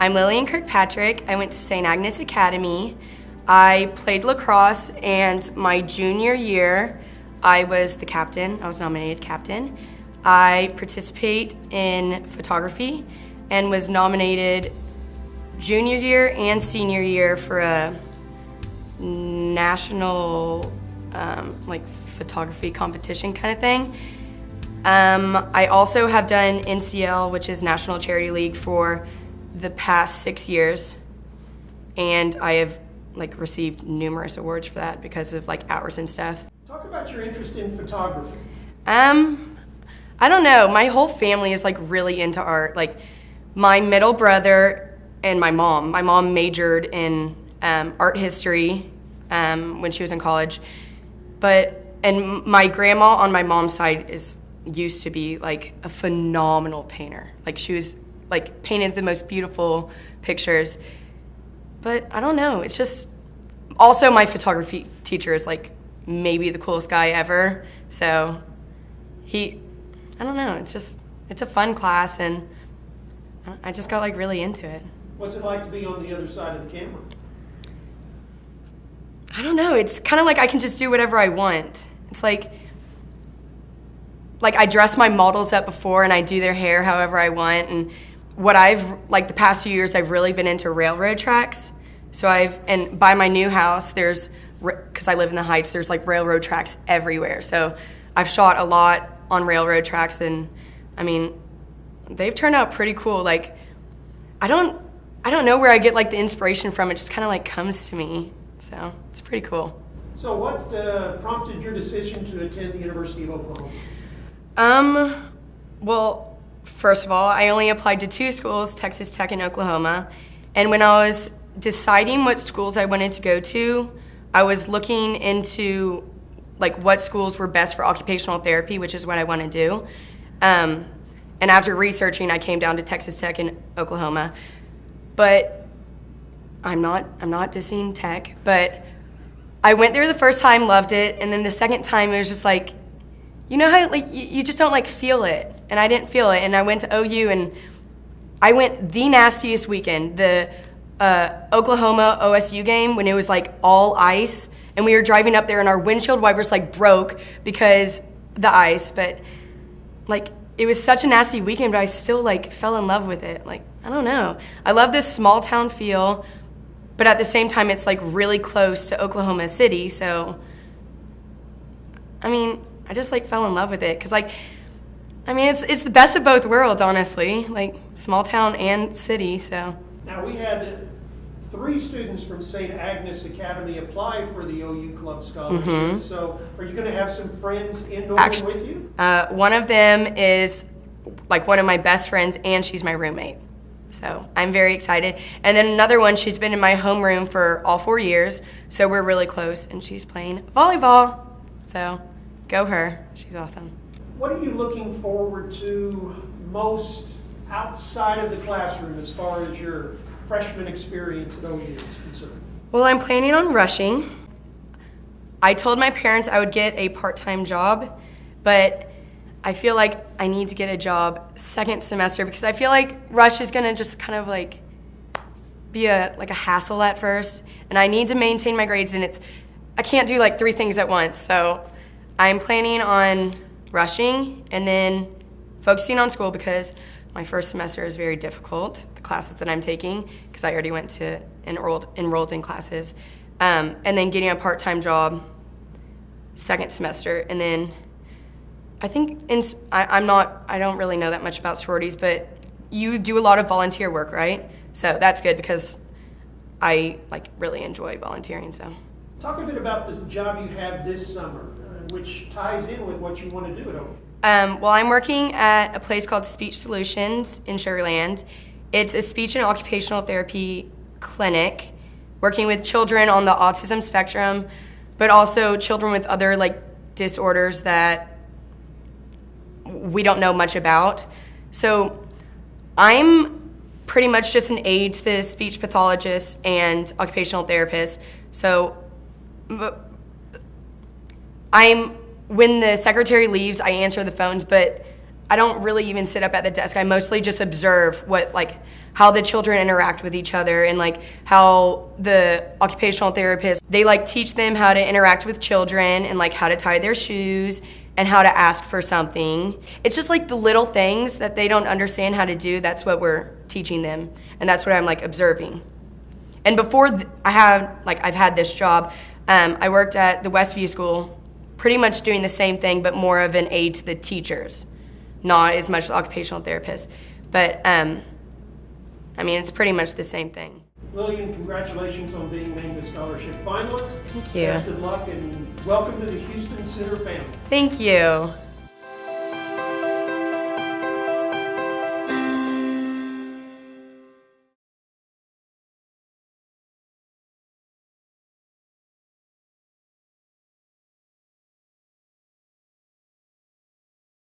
I'm Lillian Kirkpatrick. I went to St. Agnes Academy. I played lacrosse, and my junior year, I was the captain. I was nominated captain. I participate in photography and was nominated junior year and senior year for a national photography competition kind of thing. I also have done NCL, which is National Charity League, for the past 6 years, and I have received numerous awards for that because of hours and stuff. Talk about your interest in photography. I don't know. My whole family is really into art. My middle brother and my mom. My mom majored in art history when she was in college, and my grandma on my mom's side used to be a phenomenal painter. She was painted the most beautiful pictures. But I don't know, it's just, also my photography teacher is maybe the coolest guy ever. So I don't know, it's a fun class, and I just got really into it. What's it like to be on the other side of the camera? I don't know, it's kind of I can just do whatever I want. It's like I dress my models up before and I do their hair however I want, and what the past few years, I've really been into railroad tracks. So and by my new house, because I live in the Heights, there's railroad tracks everywhere. So I've shot a lot on railroad tracks, and I mean, they've turned out pretty cool. I don't know where I get the inspiration from. It just kind of comes to me. So it's pretty cool. So what prompted your decision to attend the University of Oklahoma? Well, first of all, I only applied to 2 schools, Texas Tech and Oklahoma. And when I was deciding what schools I wanted to go to, I was looking into what schools were best for occupational therapy, which is what I want to do. And after researching, I came down to Texas Tech and Oklahoma. But I'm not dissing Tech, but I went there the first time, loved it, and then the second time it was just you know how you just don't feel it, and I didn't feel it, and I went to OU, and I went the nastiest weekend, the Oklahoma OSU game, when it was all ice, and we were driving up there and our windshield wipers broke because the ice, but it was such a nasty weekend, but I still fell in love with it. I don't know, I love this small town feel, but at the same time it's really close to Oklahoma City, so I mean, I just fell in love with it because it's the best of both worlds, honestly, small town and city. So now, we had 3 students from St. Agnes Academy apply for the OU Club Scholarship. Mm-hmm. So are you going to have some friends in Norman with you? One of them is one of my best friends, and she's my roommate. So I'm very excited. And then another one, she's been in my homeroom for all 4 years, so we're really close, and she's playing volleyball. So go her. She's awesome. What are you looking forward to most outside of the classroom as far as your freshman experience at OU is concerned? Well, I'm planning on rushing. I told my parents I would get a part-time job, but I feel I need to get a job second semester because I feel rush is going to just kind of be a hassle at first, and I need to maintain my grades, and I can't do 3 things at once. So I'm planning on rushing and then focusing on school because my first semester is very difficult, the classes that I'm taking, because I already went to enrolled in classes, and then getting a part-time job second semester. And then I think I don't really know that much about sororities, but you do a lot of volunteer work, right? So that's good because I really enjoy volunteering. So talk a bit about the job you have this summer, which ties in with what you want to do at OU. Well, I'm working at a place called Speech Solutions in Sugarland. It's a speech and occupational therapy clinic, working with children on the autism spectrum, but also children with other disorders that we don't know much about. So I'm pretty much just an aide to the speech pathologist and occupational therapist. So when the secretary leaves, I answer the phones, but I don't really even sit up at the desk. I mostly just observe how the children interact with each other, and how the occupational therapists, they teach them how to interact with children, and how to tie their shoes and how to ask for something. It's just the little things that they don't understand how to do. That's what we're teaching them, and that's what I'm observing. And before I've had this job, I worked at the Westview School, pretty much doing the same thing, but more of an aid to the teachers, not as much the occupational therapists. But it's pretty much the same thing. Lillian, congratulations on being named a scholarship finalist. Thank you. Best of luck and welcome to the Houston Center family. Thank you.